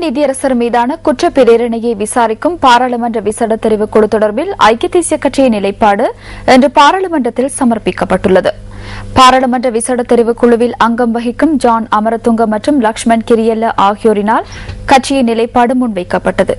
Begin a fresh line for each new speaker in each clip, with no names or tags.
நீதியரசர் மீதான குற்றப் பிரேரணையை விசாரிக்கும் பாராளுமன்ற விசேட தெரிவு குழு தொடர்பில் ஐக்கிய தேசிய கட்சியின் நிலைப்பாடு இன்று பாராளுமன்றத்தில் சமர்ப்பிக்கப்பட்டுள்ளது. பாராளுமன்ற விசேட தெரிவு குழுவில் அங்கம் வகிக்கும் ஜான் அமரதுங்க மற்றும் லக்ஷ்மண் கிரியல்ல ஆகியோரினால் கட்சியின் நிலைப்பாடு முன்வைக்கப்பட்டது.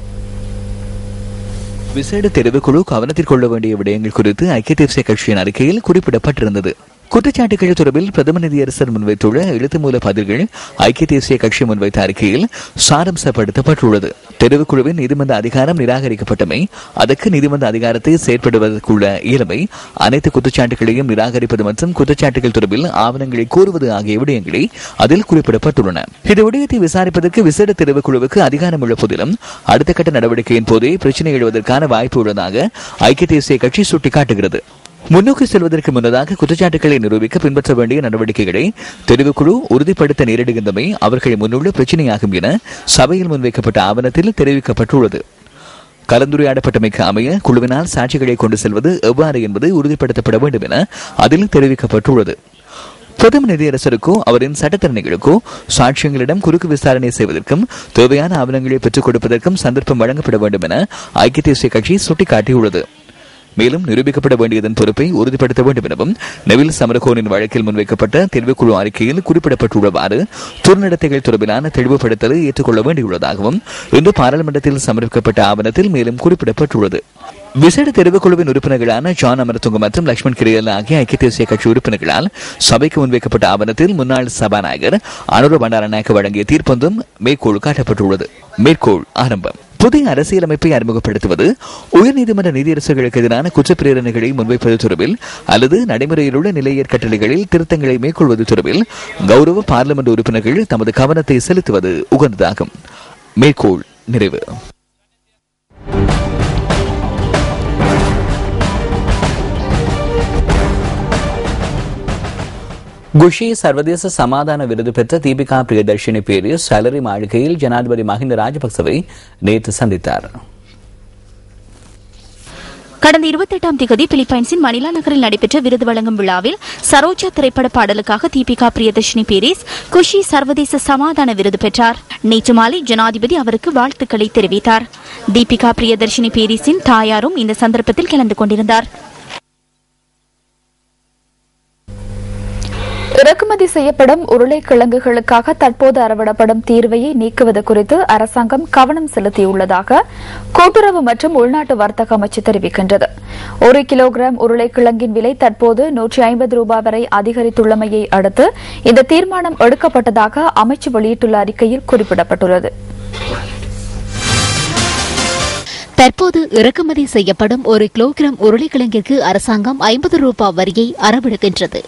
விசேட தெரிவுக்குழு கவனத்தில் கொள்ள வேண்டிய விடயங்கள் குறித்து ஐக்கிய தேசிய கட்சியின் அறிக்கையில் குறிப்பிடப்பட்டிருந்தது. குற்றச்சாட்டுகள் தொடர்பில் பிரதம நீதியரசர் முன்வைத்துள்ள எழுத்து மூல பதில்கள் ஐக்கிய தேசிய கட்சி முன்வைத்த அறிக்கையில் சாரம்சப்படுத்தப்பட்டுள்ளது. தெரிவுக்குழுவின் நீதிமன்ற அதிகாரம் நிராகரிக்கப்பட்டமை, அதற்கு நீதிமன்ற அதிகாரத்தை செயற்படுவதற்குள்ள இயலுமை, அனைத்து குற்றச்சாட்டுகளையும் நிராகரிப்பது மற்றும் குற்றச்சாட்டுகள் தொடர்பில் ஆவணங்களை கோருவது ஆகிய விடயங்களை அதில் குறிப்பிடப்பட்டுள்ளன. இந்த விடயத்தை விசாரிப்பதற்கு விசேட தெரிவுக்குழுவுக்கு அதிகாரம் உள்ள போதிலும் அடுத்த கட்ட நடவடிக்கையின் போதே பிரச்சினை எழுவதற்கான வாய்ப்பு உள்ளதாக ஐக்கிய தேசிய கட்சி சுட்டிக்காட்டுகிறது. முன்னோக்கி செல்வதற்கு முன்னதாக குற்றச்சாட்டுகளை நிரூபிக்க பின்பற்ற வேண்டிய நடவடிக்கைகளை தெரிவுக்குழு உறுதிப்படுத்த நேரிடுகின்றமை அவர்களை முன்னுள்ள பிரச்சினையாகும் என சபையில் முன்வைக்கப்பட்ட ஆவணத்தில் தெரிவிக்கப்பட்டுள்ளது. கலந்துரையாடப்பட்டமைக்கு அமைய குழுவினால் சாட்சிகளை கொண்டு செல்வது எவ்வாறு என்பது உறுதிப்படுத்தப்பட வேண்டும் என அதில் தெரிவிக்கப்பட்டுள்ளது. பிரதம நீதியரசருக்கோ அவரின் சட்டத்தரணிகளுக்கோ சாட்சியங்களிடம் குறுக்கு விசாரணை செய்வதற்கும் தேவையான ஆவணங்களை பெற்றுக் கொடுப்பதற்கும் சந்தர்ப்பம் வழங்கப்பட வேண்டும் என ஐக்கிய தேசிய கட்சி சுட்டிக்காட்டியுள்ளது. மேலும் நிரூபிக்கப்பட வேண்டியதன் பொறுப்பை உறுதிப்படுத்த வேண்டும் எனவும் நெவில் சமரகோனின் வழக்கில் முன்வைக்கப்பட்ட தெரிவுக்குழு அறிக்கையில் குறிப்பிடப்பட்டுள்ளவாறு துர்நடத்தைகள் தொடர்பிலான தெளிவுபடுத்தலை ஏற்றுக்கொள்ள வேண்டியுள்ளதாகவும் இன்று பாராளுமன்றத்தில் சமர்ப்பிக்கப்பட்ட ஆவணத்தில் மேலும் குறிப்பிடப்பட்டுள்ளது. விசேட தெரிவுக்குழுவின் உறுப்பினர்களான ஜான் அமரதுங்க மற்றும் லக்ஷ்மண் கிரியல் ஆகிய ஐக்கிய தேசிய கட்சி உறுப்பினர்களால் சபைக்கு முன்வைக்கப்பட்ட ஆவணத்தில் முன்னாள் சபாநாயகர் அனுர பண்டாரநாயக்க வழங்கிய தீர்ப்பொன்றும் மேற்கோள் காட்டப்பட்டுள்ளது. மேற்கோள் ஆரம்பம். புதிய அரசியலமைப்பை அறிமுகப்படுத்துவது, உயர்நீதிமன்ற நீதியரசர்களுக்கு எதிரான குற்றப்பிரேரணைகளை முன்வைப்பது தொடர்பில் அல்லது நடைமுறையில் உள்ள நிலையற் கட்டளைகளில் திருத்தங்களை மேற்கொள்வது தொடர்பில் கௌரவ பார்லிமெண்ட் உறுப்பினர்கள் தமது கவனத்தை செலுத்துவது உகந்ததாகும். மேற்கோள் நிறைவு. குஷி சர்வதேச சமாதான விருது பெற்ற தீபிகா பிரியதர்ஷினி பேரிஸ் சலரி மாளிகையில் ஜனாதிபதி மஹிந்த ராஜபக்சவை நேற்று சந்தித்தார்.
கடந்த 28ஆம் தேதி பிலிப்பைன்ஸின் மணிலா நகரில் நடைபெற்ற விருது வழங்கும் விழாவில் சரோஜா திரைப்பட பாடலுக்காக தீபிகா பிரியதர்ஷினி பேரிஸ் குஷி சர்வதேச சமாதான விருது பெற்றார். நேற்று மாலை ஜனாதிபதி அவருக்கு வாழ்த்துக்களை தெரிவித்தார். தீபிகா பிரியதர்ஷினி பேரிஸின் தாயாரும் இந்த சந்தர்ப்பத்தில் கலந்து கொண்டிருந்தார்.
இறக்குமதி செய்யப்படும் உருளைக்கிழங்குகளுக்காக தற்போது அறவிடப்படும் தீர்வையை நீக்குவது குறித்து அரசாங்கம் கவனம் செலுத்தியுள்ளதாக கூட்டுறவு மற்றும் உள்நாட்டு வர்த்தக அமைச்சு தெரிவிக்கின்றது. 1 கிலோகிராம் உருளைக்கிழங்கின் விலை தற்போது 150 ரூபாய் வரை அதிகரித்துள்ளமையை அடுத்து இந்த தீர்மானம் எடுக்கப்பட்டதாக அமைச்சு வெளியிட்டுள்ள அறிக்கையில் குறிப்பிடப்பட்டுள்ளது.
தற்போது இறக்குமதி செய்யப்படும் 1 கிலோகிராம் உருளைக்கிழங்கிற்கு அரசாங்கம் 50 ரூபாய் வரியை அறவிடுகின்றது.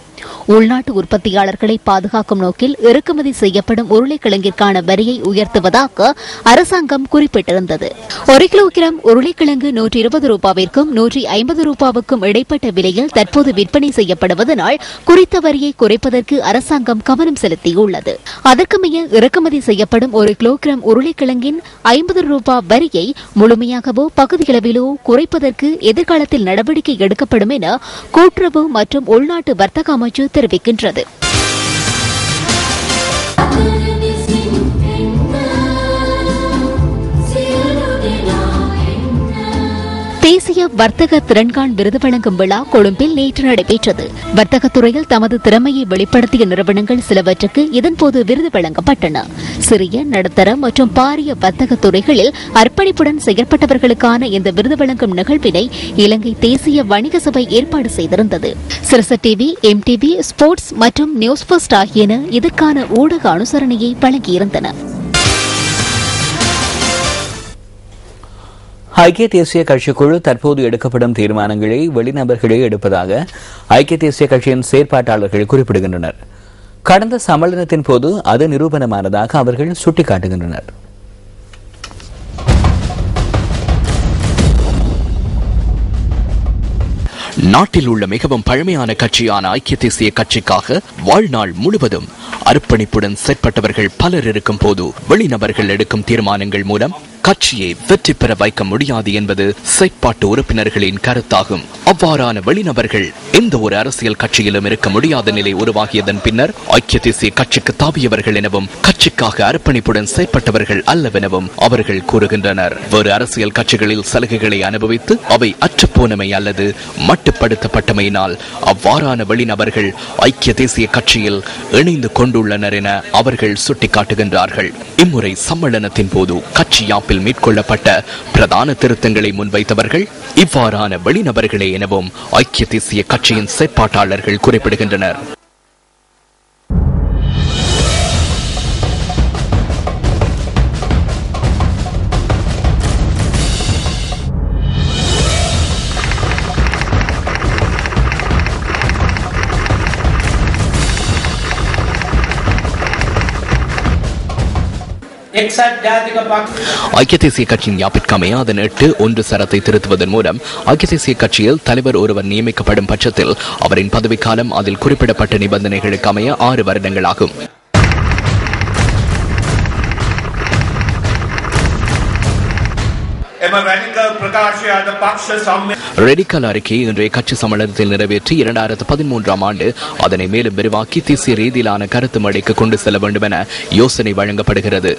உள்நாட்டு உற்பத்தியாளர்களை பாதுகாக்கும் நோக்கில் இறக்குமதி செய்யப்படும் உருளைக்கிழங்கிற்கான வரியை உயர்த்துவதாக அரசாங்கம் குறிப்பிட்டிருந்தது. 1 கிலோகிராம் உருளைக்கிழங்கு 120 ரூபாவிற்கும் 150 ரூபாவுக்கும் இடைப்பட்ட விலையில் தற்போது விற்பனை செய்யப்படுவதனால் குறித்த வரியை குறைப்பதற்கு அரசாங்கம் கவனம் செலுத்தியுள்ளது. அதற்குமைய இறக்குமதி செய்யப்படும் 1 கிலோகிராம் உருளைக்கிழங்கின் 50 ரூபாய் வரியை முழுமையாகவோ பகுதியளவிலோ குறைப்பதற்கு எதிர்காலத்தில் நடவடிக்கை எடுக்கப்படும் என கூட்டுறவு மற்றும் உள்நாட்டு வர்த்தக அமைச்சு தெரிவிக்கின்றது. தேசிய வர்த்தக திறன்காண் விருது வழங்கும் விழா கொழும்பில் நேற்று நடைபெற்றது. வர்த்தகத்துறையில் தமது திறமையை வெளிப்படுத்திய நிறுவனங்கள் சிலவற்றுக்கு இதன்போது விருது வழங்கப்பட்டன. சிறிய, நடுத்தர மற்றும் பாரிய வர்த்தக துறைகளில் அர்ப்பணிப்புடன் செயற்பட்டவர்களுக்கான இந்த விருது வழங்கும் நிகழ்வினை இலங்கை தேசிய வணிக சபை ஏற்பாடு செய்திருந்தது. சிரச டிவி, MTV, ஸ்போர்ட்ஸ் மற்றும் நியூஸ் ஃபர்ஸ்ட் ஆகியன இதற்கான ஊடக அனுசரணையை வழங்கியிருந்தன.
ஐக்கிய தேசிய கட்சிக்குழு தற்போது எடுக்கப்படும் தீர்மானங்களை வெளிநபர்களே எடுப்பதாக ஐக்கிய தேசிய கட்சியின் செயற்பாட்டாளர்கள் குறிப்பிடுகின்றனர். கடந்த சம்மேளனத்தின் போது அது நிரூபணமானதாக அவர்கள் சுட்டிக்காட்டுகின்றனர்.
நாட்டில் உள்ள மிகவும் பழமையான கட்சியான ஐக்கிய தேசிய கட்சிக்காக வாழ்நாள் முழுவதும் அர்ப்பணிப்புடன் செயற்பட்டவர்கள் பலர் இருக்கும் போது வெளிநபர்கள் எடுக்கும் தீர்மானங்கள் மூலம் கட்சியை வெற்றி பெற வைக்க முடியாது என்பது செயற்பாட்டு உறுப்பினர்களின் கருத்தாகும். அவ்வாறான வெளிநபர்கள் எந்த ஒரு அரசியல் கட்சியிலும் இருக்க முடியாத நிலை உருவாகியதன் பின்னர் ஐக்கிய தேசிய கட்சிக்கு தாவியவர்கள் எனவும் கட்சிக்காக அர்ப்பணிப்புடன் செயற்பட்டவர்கள் அல்லவெனவும் அவர்கள் கூறுகின்றனர். வேறு அரசியல் கட்சிகளில் சலுகைகளை அனுபவித்து அவை அற்றுப்போனமை அல்லது மட்டுப்படுத்தப்பட்டமையினால் அவ்வாறான வெளிநபர்கள் ஐக்கிய தேசிய கட்சியில் இணைந்து கொண்டுள்ளனர் என அவர்கள் சுட்டிக்காட்டுகின்றார்கள். இம்முறை சம்மேளனத்தின் போது கட்சி யாப்பில் மேற்கொள்ளப்பட்ட பிரதான திருத்தங்களை முன்வைத்தவர்கள் இவ்வாறான வெளிநபர்களே எனவும் ஐக்கிய தேசிய கட்சியின் செயற்பாட்டாளர்கள் குறிப்பிடுகின்றனர். ஐக்கிய தேசிய கட்சியின் யாப்பிற்கமைய அதன் 8.1 சரத்தை திருத்துவதன் மூலம் ஐக்கிய தேசிய கட்சியில் தலைவர் ஒருவர் நியமிக்கப்படும் பட்சத்தில் அவரின் பதவிக்காலம் அதில் குறிப்பிடப்பட்ட நிபந்தனைகளுக்கு அமைய 6 வருடங்களாகும். ரெடிக்கல் அறிக்கையை இன்றைய கட்சி சம்மேளனத்தில் நிறைவேற்றி 2013ஆம் ஆண்டு அதனை மேலும் விரிவாக்கி தேசிய ரீதியிலான கருத்து மழைக்கு கொண்டு செல்ல வேண்டும் என யோசனை வழங்கப்படுகிறது.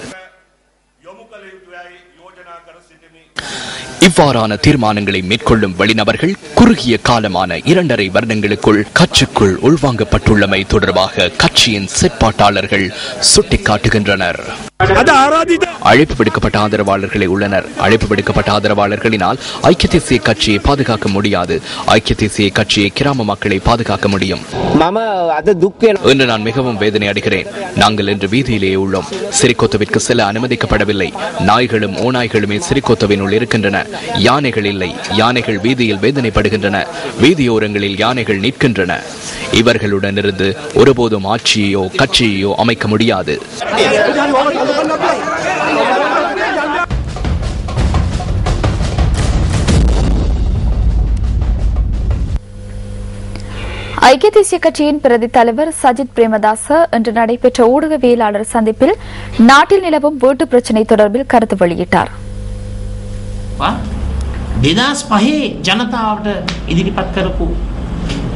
இவ்வாறான தீர்மானங்களை மேற்கொள்ளும் வெளிநபர்கள் குறுகிய காலமான 2.5 வருடங்களுக்குள் கட்சிக்குள் உள்வாங்கப்பட்டுள்ளமை தொடர்பாக கட்சியின் செயற்பாட்டாளர்கள் சுட்டிக்காட்டுகின்றனர். அழைப்பு விடுக்கப்பட்ட ஆதரவாளர்களே உள்ளனர். அழைப்பு விடுக்கப்பட்ட ஆதரவாளர்களினால் ஐக்கிய தேசிய கட்சியை பாதுகாக்க முடியாது. ஐக்கிய தேசிய கட்சியை கிராம மக்களை பாதுகாக்க முடியும். இன்று நான் மிகவும் வேதனை அடைகிறேன். நாங்கள் இன்று வீதியிலேயே உள்ளோம். சிறிகொத்தவிற்கு செல்ல அனுமதிக்கப்படவில்லை. நாய்களும் ஓநாய்களுமே சிறிகொத்தவினுள் இருக்கின்றன. யானைகள் இல்லை. யானைகள் வீதியில் வேதனைப்படுகின்றன. வீதியோரங்களில் யானைகள் நிற்கின்றன. இவர்களுடன் இருந்து ஒருபோதும் ஆட்சியையோ கட்சியையோ அமைக்க முடியாது.
ஐக்கிய தேசிய கட்சியின் பிரதி தலைவர் சஜித் பிரேமதாச இன்று நடைபெற்ற ஊடகவியலாளர் சந்திப்பில் நாட்டில் நிலவும் வீட்டு பிரச்சினை தொடர்பில் கருத்து வெளியிட்டார்.
2005 ජනතාවට ඉදිරිපත් කරපු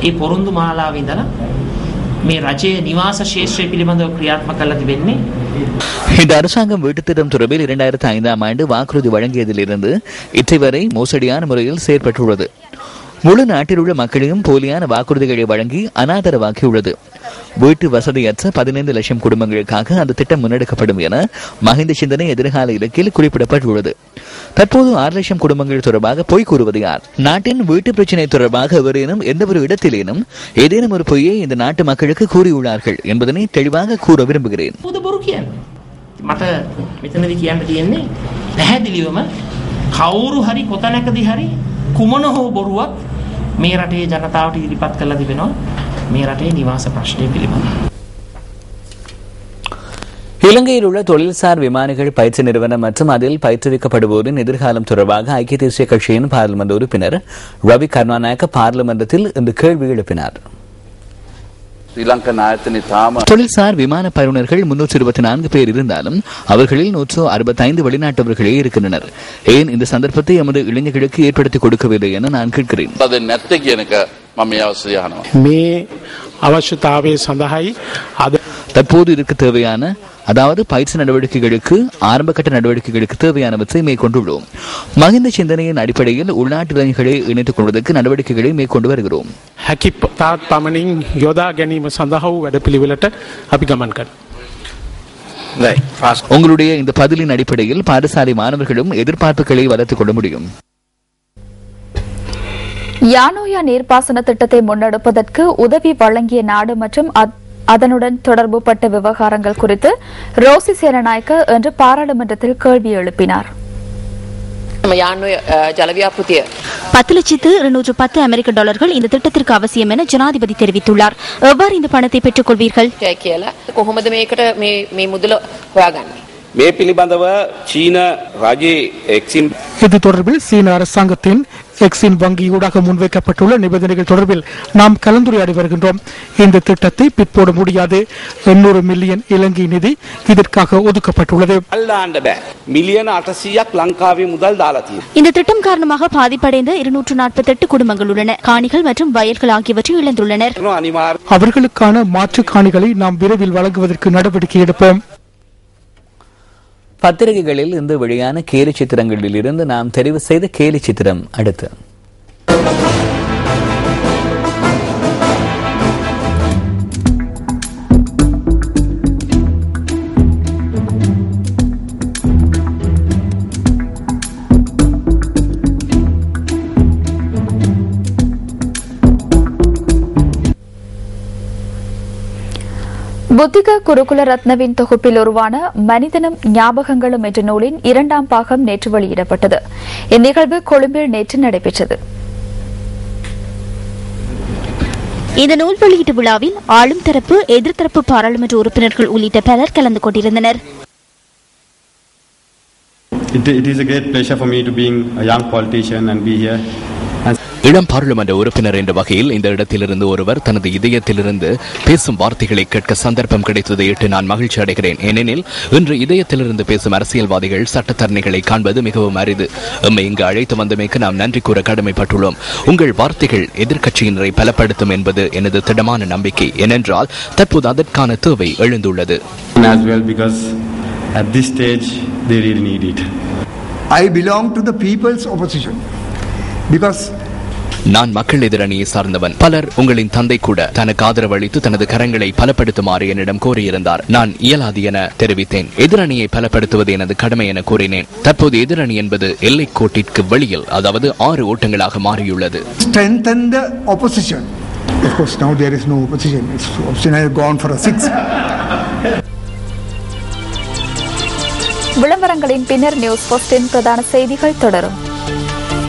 ඒ පොරොන්දු මාලාව ඉඳලා මේ රජයේ නිවාස ශේෂ්ත්‍රය පිළිබඳව ක්‍රියාත්මක කළ තිබෙන්නේ.
இந்த அரசாங்கம் வீட்டுத்திட்டம் தொடர்பில் 2005ஆம் ஆண்டு வாக்குறுதி வழங்கியதிலிருந்து இற்றை வரை மோசடியான முறையில் செயற்பட்டுள்ளது. முழு நாட்டில் உள்ள மக்களையும் போலியான வாக்குறுதிகளை வழங்கி அனாதரவாக்கியுள்ளது. வீட்டு வசதியற்ற 15 லட்சம் குடும்பங்களுக்காக அந்த திட்டம் முன்னெடுக்கப்படும் என மஹிந்த சிந்தனை எதிர்கால இலக்கில் குறிப்பிடப்பட்டுள்ளது. தற்போது 6 லட்சம் குடும்பங்கள் தொடர்பாக பொய் கூறுவது யார்? நாட்டின் வீட்டு பிரச்சினை தொடர்பாக எவரேனும் எந்த ஒரு இடத்திலேனும் ஏதேனும் ஒரு பொய்யை இந்த நாட்டு மக்களுக்கு கூறியுள்ளார்கள் என்பதனை தெளிவாக கூற விரும்புகிறேன்.
කුමන හෝ බොරුවක් මේ රටේ ජනතාවට ඉදිරිපත් කළා තිබෙනවා මේ රටේ නිවාස ප්‍රශ්නය පිළිබඳව.
இலங்கையில் உள்ள தொழில்சார் விமானிகள் பயிற்சி நிறுவனம் மற்றும் அதில் பயிற்றுவிக்கப்படுவோரின் எதிர்காலம் தொடர்பாக ஐக்கிய தேசிய கட்சியின் பாராளுமன்ற உறுப்பினர் ரவி கருணாநாயக்க பாராளுமன்றத்தில் இன்று கேள்வி எழுப்பினார். தொழில்சார் விமான பயிற்றுனர்கள் 324 பேர் இருந்தாலும் அவர்களில் 165 வெளிநாட்டவர்களே இருக்கின்றனர். ஏன் இந்த சந்தர்ப்பத்தை எமது இளைஞர்களுக்கு ஏற்படுத்தி கொடுக்கவில்லை என நான் கேட்கிறேன். தற்போது இருக்க தேவையான அதாவது பயிற்சி நடவடிக்கைகளுக்கு ஆரம்பகட்ட நடவடிக்கைகளுக்கு தேவையானவற்றை மேற்கொண்டுள்ளோம். மஹிந்த சிந்தனையின் அடிப்படையில் உள்நாட்டு இளைஞர்களை இணைத்துக் கொள்வதற்கு நடவடிக்கைகளை மேற்கொண்டு வருகிறோம். உங்களுடைய இந்த பதிலின் அடிப்படையில் பாடசாலை மாணவர்களும் எதிர்பார்ப்புகளை வளர்த்துக் கொள்ள முடியும்.
யானோயா நீர்ப்பாசன திட்டத்தை முன்னெடுப்பதற்கு உதவி வழங்கிய நாடு மற்றும் அதனுடன் தொடர்புபட்ட விவகாரங்கள் குறித்து ரோசி சேனநாயக்க இன்று பாராளுமன்றத்தில் கேள்வி எழுப்பினார்.
10,210 அமெரிக்க டாலர்கள் இந்த திட்டத்திற்கு அவசியம் என ஜனாதிபதி தெரிவித்துள்ளார். எவ்வாறு இந்த பணத்தை பெற்றுக் கொள்வீர்கள்?
இது தொடர்பில் சீன அரசாங்கத்தின் எக்ஸின் வங்கியூடாக முன்வைக்கப்பட்டுள்ள நிபந்தனைகள் தொடர்பில் நாம் கலந்துரையாடி வருகின்றோம். இந்த திட்டத்தை பிற்போட முடியாது. 800 மில்லியன் இலங்கை நிதி இதற்காக ஒதுக்கப்பட்டுள்ளது.
இந்த திட்டம் காரணமாக பாதிப்படைந்த 248 குடும்பங்கள் உள்ளன. காணிகள் மற்றும் வயல்கள் ஆகியவற்றை இழந்துள்ளனர்.
அவர்களுக்கான மாற்று காணிகளை நாம் விரைவில் வழங்குவதற்கு நடவடிக்கை எடுப்போம்.
பத்திரிகைகளில் இன்று வெளியான கேலி சித்திரங்களில் இருந்து நாம் தெரிவு செய்த கேலி சித்திரம் அடுத்து.
புத்திக குருகுல ரத்னவின் தொகுப்பில் உருவான மனிதனும் ஞாபகங்களும் என்ற நூலின் 2ஆம் பாகம் நேற்று வெளியிடப்பட்டது. இந்நிகழ்வு கொழும்பில் நேற்று நடைபெற்றது.
இந்த நூல் வெளியீட்டு விழாவில் ஆளும் தரப்பு, எதிர்த்தரப்பு பாராளுமன்ற உறுப்பினர்கள் உள்ளிட்ட பலர் கலந்து கொண்டிருந்தனர்.
It is a great pleasure for me to be a young politician and be here.
இளம் பாராளுமன்ற உறுப்பினர் என்ற வகையில் இந்த இடத்திலிருந்து ஒருவர் தனது இதயத்திலிருந்து பேசும் வார்த்தைகளை கேட்க சந்தர்ப்பம் கிடைத்ததை இட்டு நான் மகிழ்ச்சி அடைகிறேன். ஏனெனில் இன்று இதயத்திலிருந்து பேசும் அரசியல்வாதிகள், சட்டத்தரணிகளை காண்பது மிகவும் அரிது. எம்மை இங்கு அழைத்து வந்தமைக்கு நாம் நன்றி கூற கடமைப்பட்டுள்ளோம். உங்கள் வார்த்தைகள் எதிர்க்கட்சியினரை பலப்படுத்தும் என்பது எனது திடமான நம்பிக்கை. ஏனென்றால் தற்போது அதற்கான தேவை எழுந்துள்ளது.
At this stage, they really need it.
I belong to the people's opposition because
நான் மக்கள் எதிரணியை சார்ந்தவன். பலர், உங்களின் தந்தை கூட தனக்கு ஆதரவு அளித்து தனது கரங்களை பலப்படுத்துமாறு என்னிடம் கோரியிருந்தார். நான் இயலாது என தெரிவித்தேன். எதிரணியை பலப்படுத்துவது எனது கடமை என கூறினேன். தற்போது எதிரணி என்பது எல்லை கோட்டிற்கு வெளியில், அதாவது 6 ஓட்டங்களாக மாறியுள்ளது.
Strengthen the opposition. Of course, now there is no opposition. Opposition has gone for a 6.
விளம்பரங்களின் பின்னர் நியூஸ் போஸ்டின் பிரதான செய்திகள் தொடரும்.